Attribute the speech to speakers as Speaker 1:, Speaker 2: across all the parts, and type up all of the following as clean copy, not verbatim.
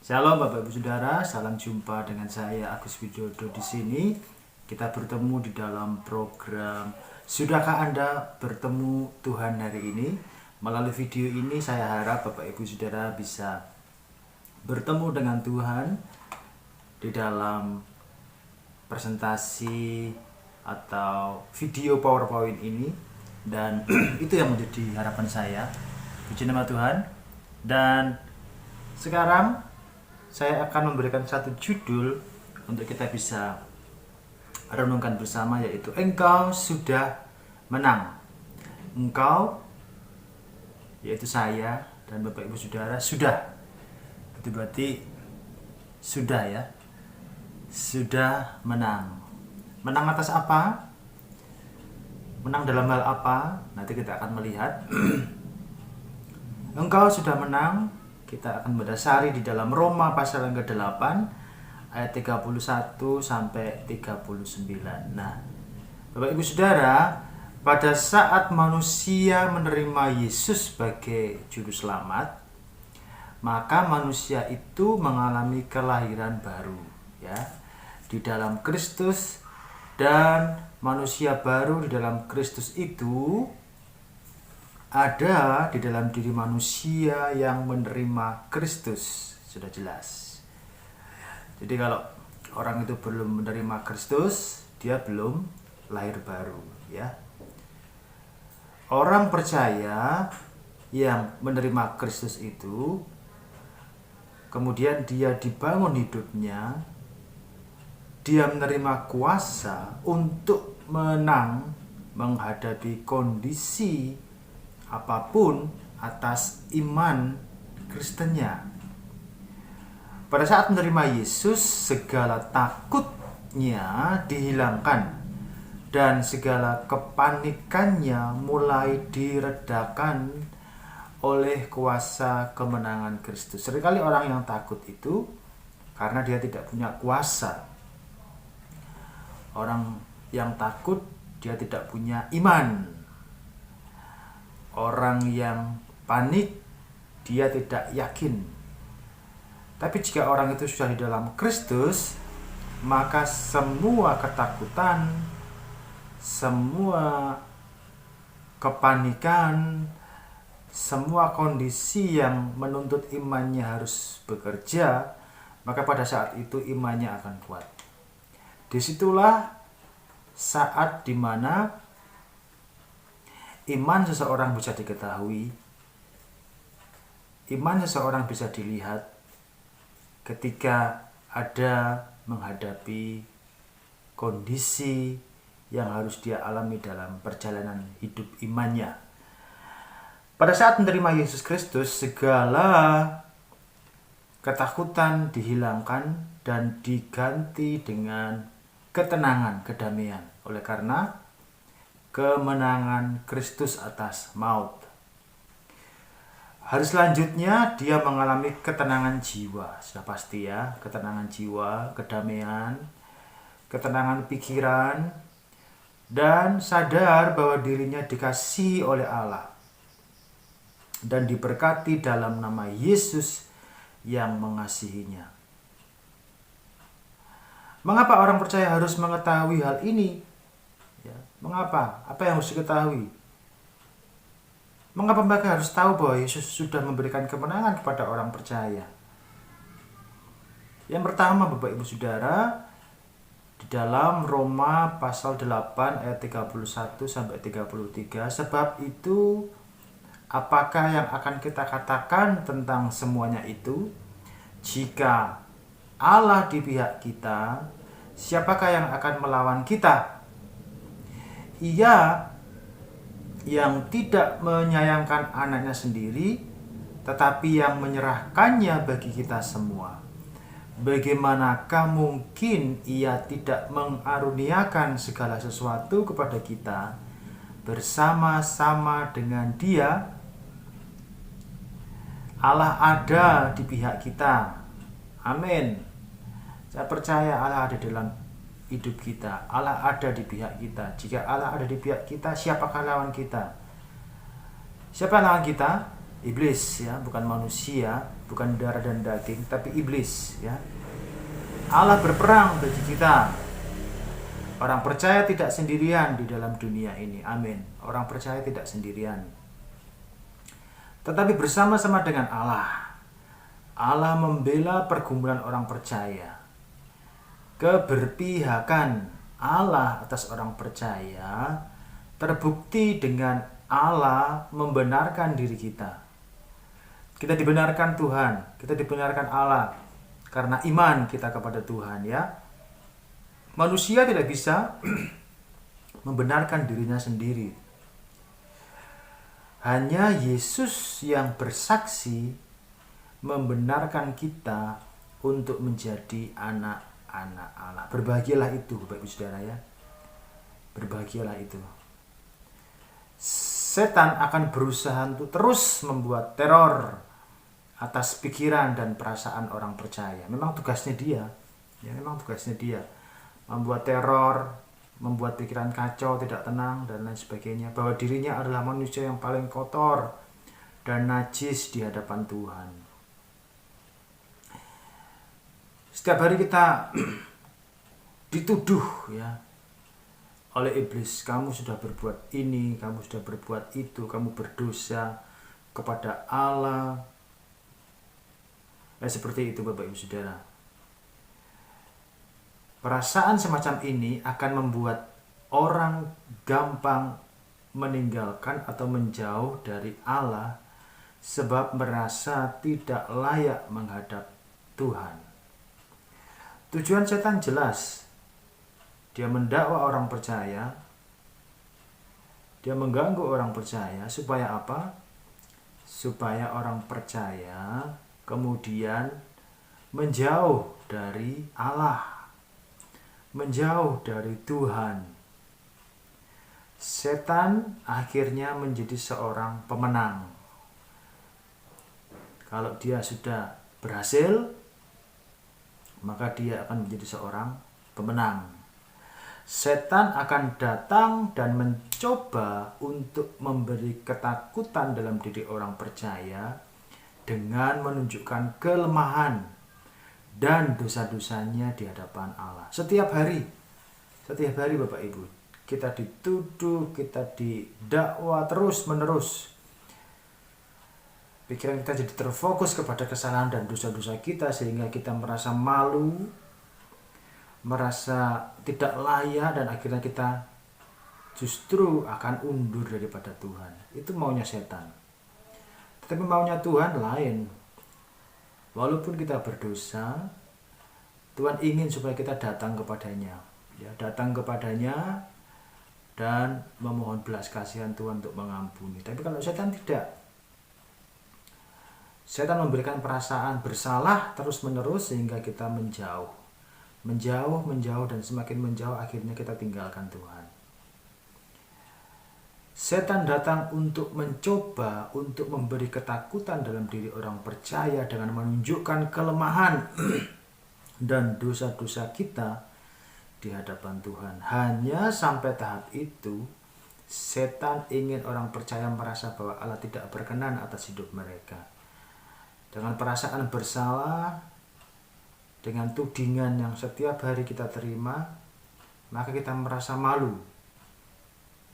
Speaker 1: Shalom Bapak Ibu Saudara, salam jumpa dengan saya Agus Widodo di sini. Kita bertemu di dalam program Sudahkah Anda bertemu Tuhan hari ini? Melalui video ini saya harap Bapak Ibu Saudara bisa bertemu dengan Tuhan di dalam presentasi atau video PowerPoint ini, dan itu yang menjadi harapan saya. Puji nama Tuhan. Dan sekarang saya akan memberikan satu judul untuk kita bisa renungkan bersama, yaitu Engkau Sudah Menang. Engkau, yaitu saya dan Bapak Ibu Saudara, sudah. Itu berarti sudah ya. Sudah menang. Menang atas apa? Menang dalam hal apa? Nanti kita akan melihat. Engkau sudah menang. Kita akan mendasari di dalam Roma pasal yang ke-8 ayat 31 sampai 39. Nah, Bapak Ibu Saudara, pada saat manusia menerima Yesus sebagai juru selamat, maka manusia itu mengalami kelahiran baru, ya, di dalam Kristus. Dan manusia baru di dalam Kristus itu ada di dalam diri manusia yang menerima Kristus. Sudah jelas. Jadi kalau orang itu belum menerima Kristus, dia belum lahir baru, ya. Orang percaya yang menerima Kristus itu, kemudian dia dibangun hidupnya, dia menerima kuasa untuk menang menghadapi kondisi apapun atas iman Kristennya. Pada saat menerima Yesus, segala takutnya dihilangkan dan segala kepanikannya mulai diredakan oleh kuasa kemenangan Kristus. Seringkali orang yang takut itu karena dia tidak punya kuasa. Orang yang takut dia tidak punya iman. Orang yang panik dia tidak yakin. Tapi jika orang itu sudah di dalam Kristus, maka semua ketakutan, semua kepanikan, semua kondisi yang menuntut imannya harus bekerja, maka pada saat itu imannya akan kuat. Disitulah saat dimana iman seseorang bisa diketahui, iman seseorang bisa dilihat ketika ada menghadapi kondisi yang harus dia alami dalam perjalanan hidup imannya. Pada saat menerima Yesus Kristus, segala ketakutan dihilangkan dan diganti dengan ketenangan, kedamaian, oleh karena kemenangan Kristus atas maut. Hari selanjutnya dia mengalami ketenangan jiwa. Sudah pasti ya, ketenangan jiwa, kedamaian, ketenangan pikiran, dan sadar bahwa dirinya dikasihi oleh Allah dan diberkati dalam nama Yesus yang mengasihinya. Mengapa orang percaya harus mengetahui hal ini? Mengapa? Apa yang harus diketahui? Mengapa mereka harus tahu bahwa Yesus sudah memberikan kemenangan kepada orang percaya? Yang pertama, Bapak Ibu Saudara, di dalam Roma pasal 8 ayat 31 sampai 33, sebab itu apakah yang akan kita katakan tentang semuanya itu? Jika Allah di pihak kita, siapakah yang akan melawan kita? Ia yang tidak menyayangkan anaknya sendiri, tetapi yang menyerahkannya bagi kita semua. Bagaimanakah mungkin ia tidak mengaruniakan segala sesuatu kepada kita bersama-sama dengan Dia? Allah ada di pihak kita. Amin. Saya percaya Allah ada dalam hidup kita. Allah ada di pihak kita. Jika Allah ada di pihak kita, siapakah lawan kita? Siapa lawan kita? Iblis, ya, bukan manusia. bukan darah dan daging, tapi iblis, ya. Allah berperang bagi kita. Orang percaya tidak sendirian di dalam dunia ini. Amin. Orang percaya tidak sendirian, tetapi bersama-sama dengan Allah. Allah membela pergumulan orang percaya. Keberpihakan Allah atas orang percaya terbukti dengan Allah membenarkan diri kita. Kita dibenarkan Tuhan, kita dibenarkan Allah karena iman kita kepada Tuhan, ya. Manusia tidak bisa membenarkan dirinya sendiri. Hanya Yesus yang bersaksi membenarkan kita untuk menjadi anak-anak Allah. Berbahagialah itu, Bapak Ibu Saudara, ya. Berbahagialah itu. Setan akan berusaha untuk terus membuat teror atas pikiran dan perasaan orang percaya. Memang tugasnya dia, ya, memang tugasnya dia membuat teror, membuat pikiran kacau, tidak tenang, dan lain sebagainya, bahwa dirinya adalah manusia yang paling kotor dan najis di hadapan Tuhan. Setiap hari kita dituduh, ya, oleh iblis. Kamu sudah berbuat ini, kamu sudah berbuat itu, kamu berdosa kepada Allah. Seperti itu, Bapak Ibu Saudara. Perasaan semacam ini akan membuat orang gampang meninggalkan atau menjauh dari Allah sebab merasa tidak layak menghadap Tuhan. Tujuan setan jelas. Dia mendakwa orang percaya, dia mengganggu orang percaya, supaya apa? Supaya orang percaya kemudian menjauh dari Allah, menjauh dari Tuhan. Setan akhirnya menjadi seorang pemenang. Kalau dia sudah berhasil, maka dia akan menjadi seorang pemenang. Setan akan datang dan mencoba untuk memberi ketakutan dalam diri orang percaya dengan menunjukkan kelemahan dan dosa-dosanya di hadapan Allah. Setiap hari Bapak Ibu, kita dituduh, kita didakwa terus-menerus. Pikiran kita jadi terfokus kepada kesalahan dan dosa-dosa kita, sehingga kita merasa malu, merasa tidak layak, dan akhirnya kita justru akan undur daripada Tuhan. Itu maunya setan. Tetapi maunya Tuhan lain. Walaupun kita berdosa, Tuhan ingin supaya kita datang kepadanya, ya, datang kepadanya dan memohon belas kasihan Tuhan untuk mengampuni. Tapi kalau setan tidak, setan memberikan perasaan bersalah terus-menerus sehingga kita menjauh, dan semakin menjauh akhirnya kita tinggalkan Tuhan. Setan datang untuk mencoba untuk memberi ketakutan dalam diri orang percaya dengan menunjukkan kelemahan dan dosa-dosa kita di hadapan Tuhan. Hanya sampai tahap itu, setan ingin orang percaya merasa bahwa Allah tidak berkenan atas hidup mereka. Dengan perasaan bersalah, dengan tudingan yang setiap hari kita terima, maka kita merasa malu.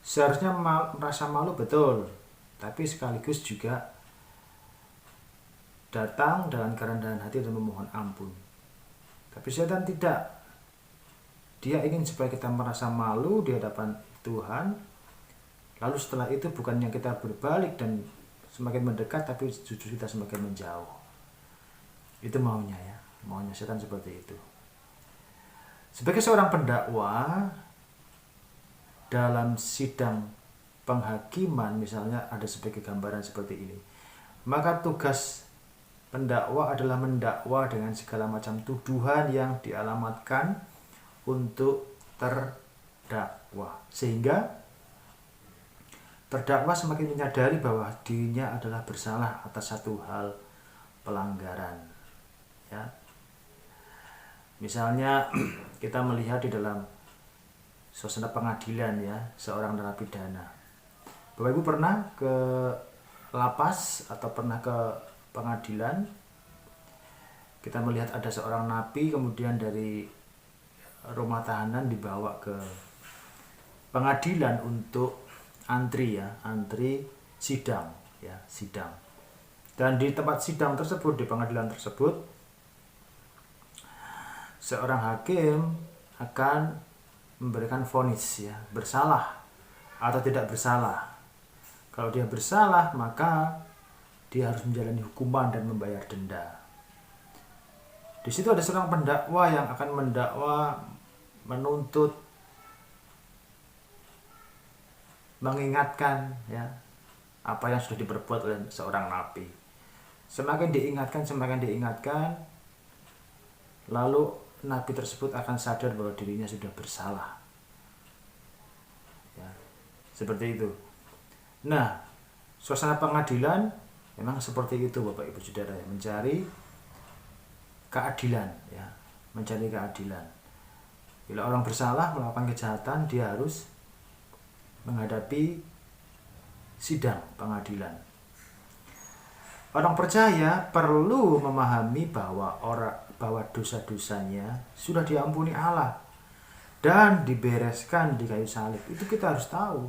Speaker 1: Seharusnya merasa malu, betul, tapi sekaligus juga datang dengan kerendahan hati dan memohon ampun. Tapi setan tidak. Dia ingin supaya kita merasa malu di hadapan Tuhan. Lalu setelah itu bukannya kita berbalik dan semakin mendekat, tapi justru kita semakin menjauh. Itu maunya, ya. Maunya setan seperti itu. Sebagai seorang pendakwa dalam sidang penghakiman, misalnya ada sebagai gambaran seperti ini, maka tugas pendakwa adalah mendakwa dengan segala macam tuduhan yang dialamatkan untuk terdakwa, sehingga terdakwa semakin menyadari bahwa dirinya adalah bersalah atas satu hal pelanggaran, ya. Misalnya kita melihat di dalam suasana pengadilan, ya, seorang narapidana. Bapak Ibu pernah ke lapas atau pernah ke pengadilan? Kita melihat ada seorang napi kemudian dari rumah tahanan dibawa ke pengadilan untuk antri sidang ya, sidang. Dan di tempat sidang tersebut, di pengadilan tersebut, seorang hakim akan memberikan vonis ya, bersalah atau tidak bersalah. Kalau dia bersalah, maka dia harus menjalani hukuman dan membayar denda. Di situ ada seorang pendakwa yang akan mendakwa, menuntut, mengingatkan ya apa yang sudah diperbuat oleh seorang napi. Semakin diingatkan, lalu napi tersebut akan sadar bahwa dirinya sudah bersalah. Ya, seperti itu. Nah, suasana pengadilan memang seperti itu, Bapak Ibu Saudara, ya, mencari keadilan ya, mencari keadilan. Bila orang bersalah melakukan kejahatan, dia harus menghadapi sidang pengadilan. Orang percaya perlu memahami bahwa dosa-dosanya sudah diampuni Allah dan dibereskan di kayu salib. Itu kita harus tahu.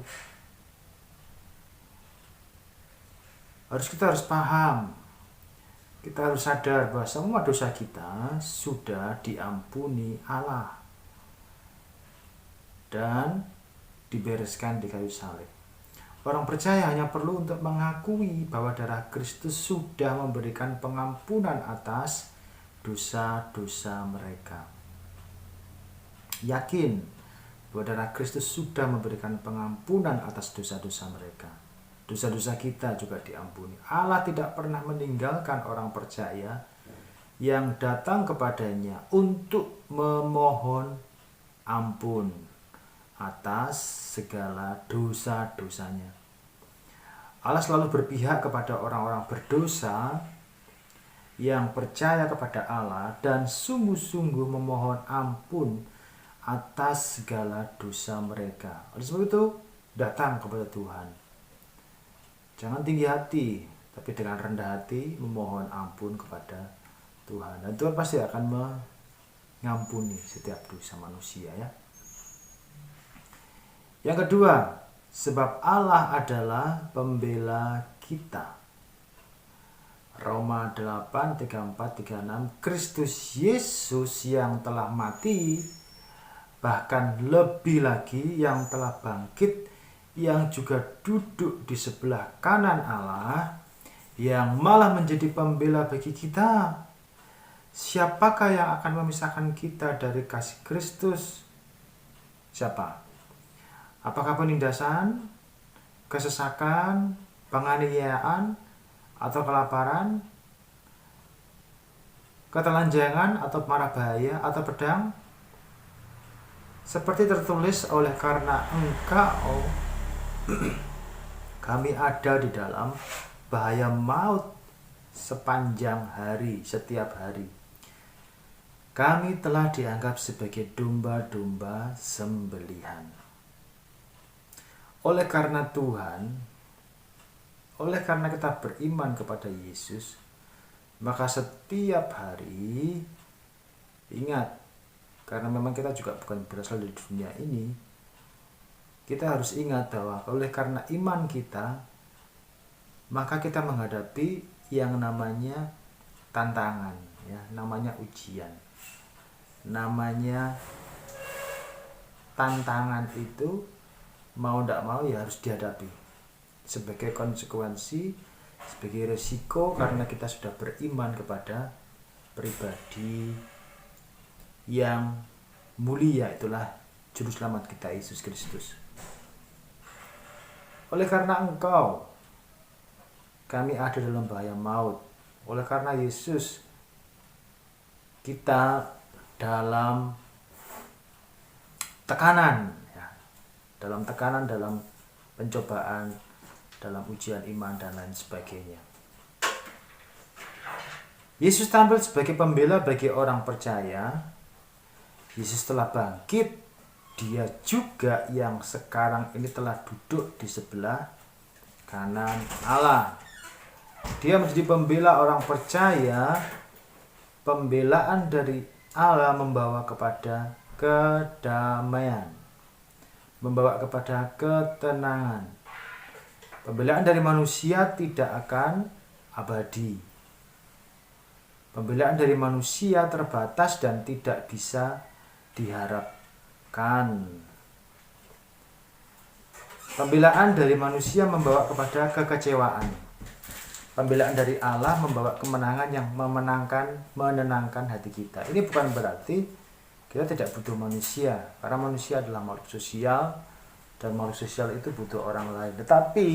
Speaker 1: Kita harus paham. Kita harus sadar bahwa semua dosa kita sudah diampuni Allah dan dibereskan di kayu salib. Orang percaya hanya perlu untuk mengakui bahwa darah Kristus sudah memberikan pengampunan atas dosa-dosa mereka. Yakin bahwa darah Kristus sudah memberikan pengampunan atas dosa-dosa mereka. Dosa-dosa kita juga diampuni. Allah tidak pernah meninggalkan orang percaya yang datang kepadanya untuk memohon ampun atas segala dosa-dosanya. Allah selalu berpihak kepada orang-orang berdosa yang percaya kepada Allah dan sungguh-sungguh memohon ampun atas segala dosa mereka. Oleh sebab itu, datang kepada Tuhan. Jangan tinggi hati, tapi dengan rendah hati memohon ampun kepada Tuhan. Dan Tuhan pasti akan mengampuni setiap dosa manusia ya. Yang kedua, sebab Allah adalah pembela kita. Roma 8, 34, 36, Kristus Yesus yang telah mati, bahkan lebih lagi yang telah bangkit, yang juga duduk di sebelah kanan Allah, yang malah menjadi pembela bagi kita. Siapakah yang akan memisahkan kita dari kasih Kristus? Siapa? Apakah penindasan, kesesakan, penganiayaan, atau kelaparan, ketelanjangan, atau mara bahaya, atau pedang? Seperti tertulis, oleh karena Engkau kami ada di dalam bahaya maut sepanjang hari, setiap hari. Kami telah dianggap sebagai domba-domba sembelihan. Oleh karena kita beriman kepada Yesus, maka setiap hari, ingat, karena memang kita juga bukan berasal dari dunia ini, kita harus ingat bahwa oleh karena iman kita, maka kita menghadapi yang namanya tantangan, ya, namanya ujian, namanya tantangan itu mau tidak mau ya harus dihadapi sebagai konsekuensi, sebagai resiko karena kita sudah beriman kepada pribadi yang mulia, itulah juru selamat kita Yesus Kristus. Oleh karena Engkau kami ada dalam bahaya maut. Oleh karena Yesus kita dalam tekanan, ya, dalam pencobaan, dalam ujian iman dan lain sebagainya. Yesus tampil sebagai pembela bagi orang percaya. Yesus telah bangkit. Dia juga yang sekarang ini telah duduk di sebelah kanan Allah. Dia menjadi pembela orang percaya pembelaan dari Allah membawa kepada kedamaian, membawa kepada ketenangan. Pembelaan dari manusia tidak akan abadi. Pembelaan dari manusia terbatas dan tidak bisa diharapkan. Pembelaan dari manusia membawa kepada kekecewaan. Pembelaan dari Allah membawa kemenangan yang menenangkan hati kita. Ini bukan berarti kita tidak butuh manusia, karena manusia adalah makhluk sosial dan makhluk sosial itu butuh orang lain. Tetapi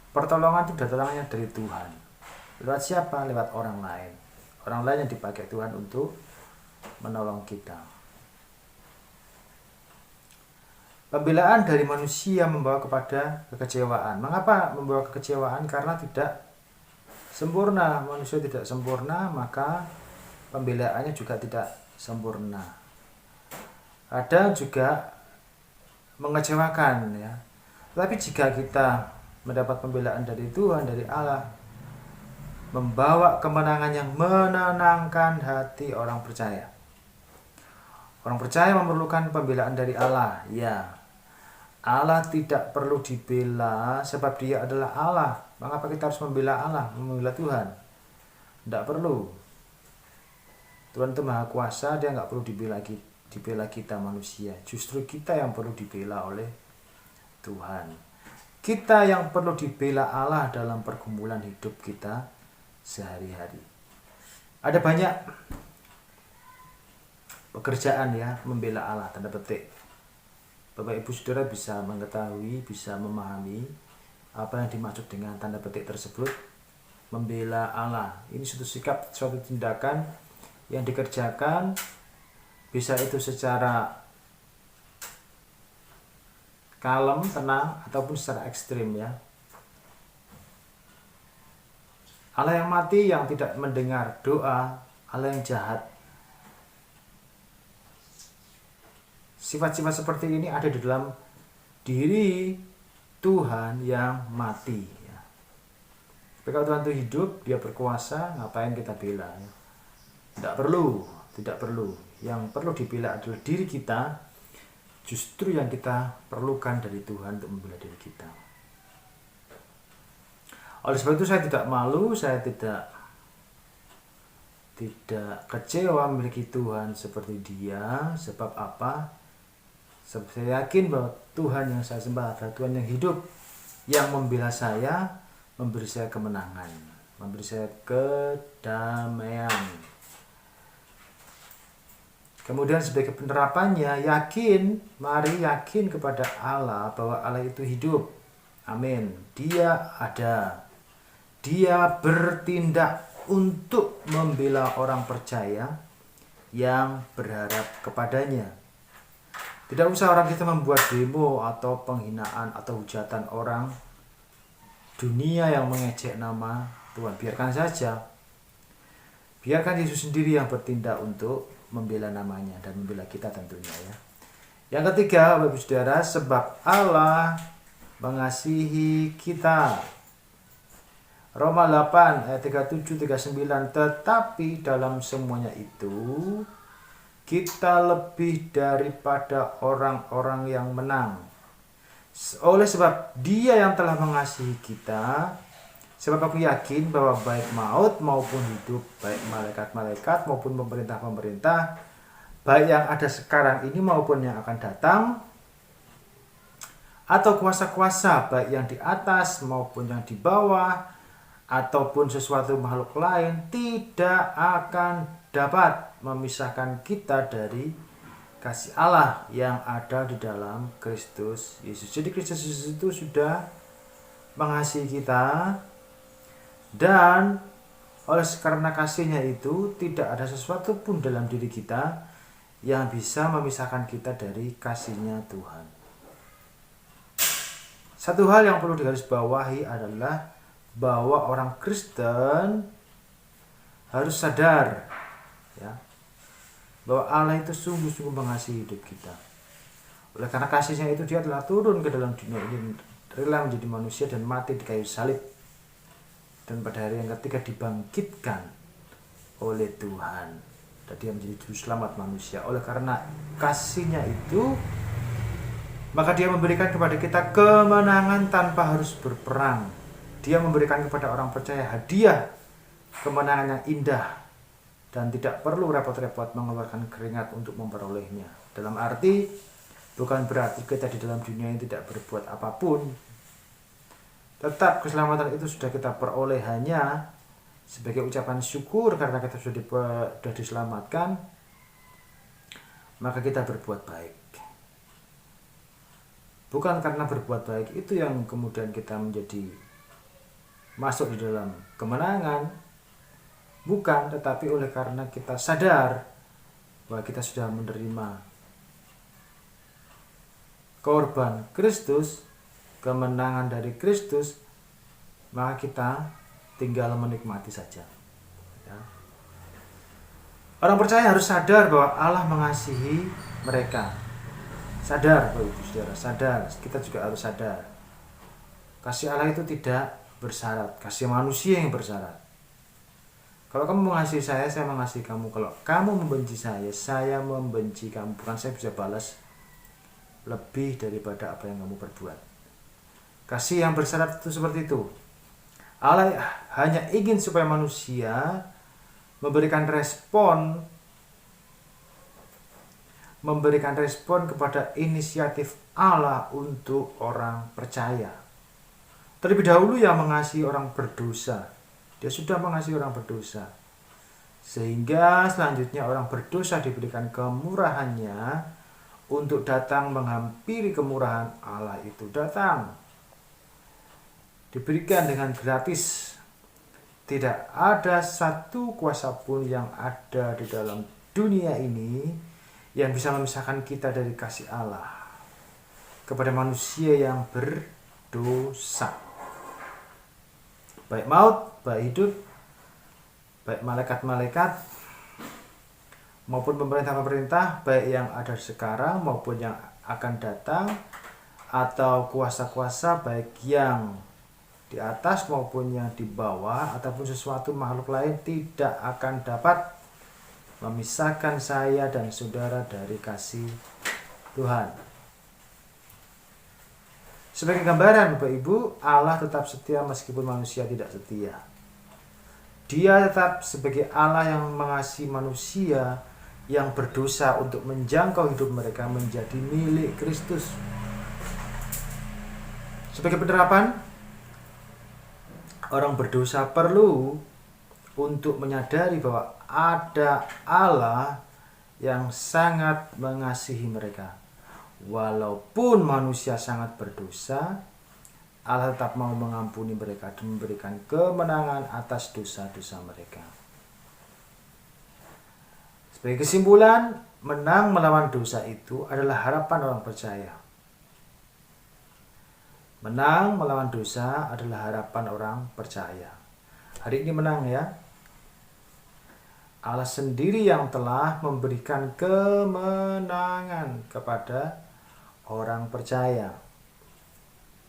Speaker 1: pertolongan itu datangnya dari Tuhan. Lewat siapa? Lewat orang lain. Orang lain yang dipakai Tuhan untuk menolong kita. Pembelaan dari manusia membawa kepada kekecewaan. Mengapa membawa kekecewaan? Karena tidak sempurna. Manusia tidak sempurna, maka pembelaannya juga tidak sempurna. Ada juga mengecewakan, ya. Tapi jika kita mendapat pembelaan dari Tuhan, dari Allah, membawa kemenangan yang menenangkan hati orang percaya. Orang percaya memerlukan pembelaan dari Allah, ya. Allah tidak perlu dibela sebab Dia adalah Allah. Mengapa kita harus membela Allah, membela Tuhan? Tidak perlu. Tuhan itu Maha Kuasa, Dia nggak perlu dibela kita manusia. Justru kita yang perlu dibela oleh Tuhan. Kita yang perlu dibela Allah dalam pergumulan hidup kita sehari-hari. Ada banyak pekerjaan, ya, membela Allah, tanda petik. Bapak Ibu Saudara bisa mengetahui, bisa memahami apa yang dimaksud dengan tanda petik tersebut. Membela Allah, ini suatu sikap, suatu tindakan yang dikerjakan, bisa itu secara kalem, tenang, ataupun secara ekstrim, ya. Allah yang mati, yang tidak mendengar doa, Allah yang jahat. Sifat-sifat seperti ini ada di dalam diri Tuhan yang mati, ya. Tapi kalau Tuhan itu hidup, Dia berkuasa, ngapain kita bela, ya? Tidak perlu. Yang perlu dibela adalah diri kita. Justru yang kita perlukan dari Tuhan untuk membela diri kita. Oleh sebab itu saya tidak malu, saya tidak kecewa memiliki Tuhan seperti Dia. Sebab apa? Sebab saya yakin bahwa Tuhan yang saya sembah adalah Tuhan yang hidup, yang membela saya, memberi saya kemenangan, memberi saya kedamaian. Kemudian sebagai penerapannya, mari yakin kepada Allah bahwa Allah itu hidup. Amin. Dia ada. Dia bertindak untuk membela orang percaya yang berharap kepadanya. Tidak usah orang kita membuat demo atau penghinaan atau hujatan orang dunia yang mengejek nama Tuhan. Biarkan saja. Biarkan Yesus sendiri yang bertindak untuk membela namanya dan membela kita tentunya, ya. Yang ketiga, Bapak Ibu Saudara, sebab Allah mengasihi kita. Roma 8 ayat 37-39, tetapi dalam semuanya itu kita lebih daripada orang-orang yang menang. Oleh sebab Dia yang telah mengasihi kita, sebab aku yakin bahwa baik maut maupun hidup, baik malaikat-malaikat maupun pemerintah-pemerintah, baik yang ada sekarang ini maupun yang akan datang, atau kuasa-kuasa, baik yang di atas maupun yang di bawah, ataupun sesuatu makhluk lain, tidak akan dapat memisahkan kita dari kasih Allah yang ada di dalam Kristus Yesus. Jadi Kristus Yesus itu sudah mengasihi kita, dan karena kasihnya itu tidak ada sesuatu pun dalam diri kita yang bisa memisahkan kita dari kasihnya Tuhan. Satu hal yang perlu digarisbawahi adalah bahwa orang Kristen harus sadar, ya, bahwa Allah itu sungguh-sungguh mengasihi hidup kita. Oleh karena kasihnya itu Dia telah turun ke dalam dunia ini, rela menjadi manusia dan mati di kayu salib, dan pada hari yang ketiga dibangkitkan oleh Tuhan, dan dia menjadi juru selamat manusia. Oleh karena kasih-Nya itu, maka dia memberikan kepada kita kemenangan tanpa harus berperang. Dia memberikan kepada orang percaya hadiah kemenangan yang indah dan tidak perlu repot-repot mengeluarkan keringat untuk memperolehnya. Dalam arti, bukan berarti kita di dalam dunia ini tidak berbuat apapun. Tetap keselamatan itu sudah kita peroleh hanya sebagai ucapan syukur karena kita sudah diselamatkan, maka kita berbuat baik. Bukan karena berbuat baik itu yang kemudian kita menjadi masuk di dalam kemenangan. Bukan, tetapi oleh karena kita sadar bahwa kita sudah menerima korban Kristus, kemenangan dari Kristus, maka kita tinggal menikmati saja. Ya. Orang percaya harus sadar bahwa Allah mengasihi mereka. Sadar, Bapak Ibu Saudara, sadar. Kita juga harus sadar. Kasih Allah itu tidak bersyarat, kasih manusia yang bersyarat. Kalau kamu mengasihi saya mengasihi kamu. Kalau kamu membenci saya membenci kamu. Bukan saya bisa balas lebih daripada apa yang kamu perbuat. Kasih yang bersyarat itu seperti itu. Allah hanya ingin supaya manusia memberikan respon kepada inisiatif Allah untuk orang percaya. Terlebih dahulu yang mengasihi orang berdosa. Dia sudah mengasihi orang berdosa. Sehingga selanjutnya orang berdosa diberikan kemurahannya untuk datang menghampiri kemurahan Allah itu. Datang, diberikan dengan gratis. Tidak ada satu kuasa pun yang ada di dalam dunia ini yang bisa memisahkan kita dari kasih Allah kepada manusia yang berdosa. Baik maut, baik hidup, baik malaikat-malaikat maupun pemerintah-pemerintah, baik yang ada sekarang maupun yang akan datang, atau kuasa-kuasa baik yang di atas maupun yang di bawah, ataupun sesuatu makhluk lain tidak akan dapat memisahkan saya dan saudara dari kasih Tuhan. Sebagai gambaran Bapak Ibu, Allah tetap setia meskipun manusia tidak setia. Dia tetap sebagai Allah yang mengasihi manusia yang berdosa untuk menjangkau hidup mereka menjadi milik Kristus. Sebagai penerapan, orang berdosa perlu untuk menyadari bahwa ada Allah yang sangat mengasihi mereka. Walaupun manusia sangat berdosa, Allah tetap mau mengampuni mereka dan memberikan kemenangan atas dosa-dosa mereka. Sebagai kesimpulan, menang melawan dosa itu adalah harapan orang percaya. Menang melawan dosa adalah harapan orang percaya. Hari ini menang ya. Allah sendiri yang telah memberikan kemenangan kepada orang percaya.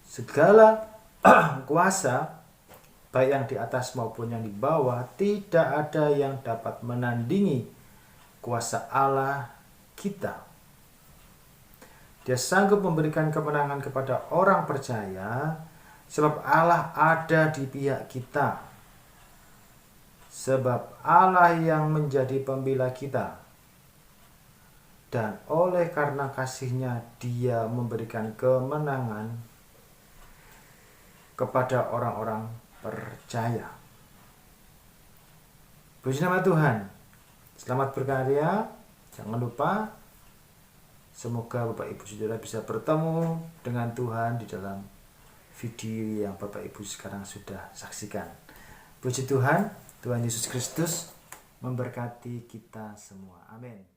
Speaker 1: Segala kuasa, baik yang di atas maupun yang di bawah, tidak ada yang dapat menandingi kuasa Allah kita. Dia sanggup memberikan kemenangan kepada orang percaya, sebab Allah ada di pihak kita. Sebab Allah yang menjadi pembela kita. Dan oleh karena kasih-Nya, Dia memberikan kemenangan kepada orang-orang percaya. Puji nama Tuhan. Selamat berkarya. Jangan lupa, semoga Bapak Ibu Saudara bisa bertemu dengan Tuhan di dalam video yang Bapak Ibu sekarang sudah saksikan. Puji Tuhan, Tuhan Yesus Kristus memberkati kita semua. Amin.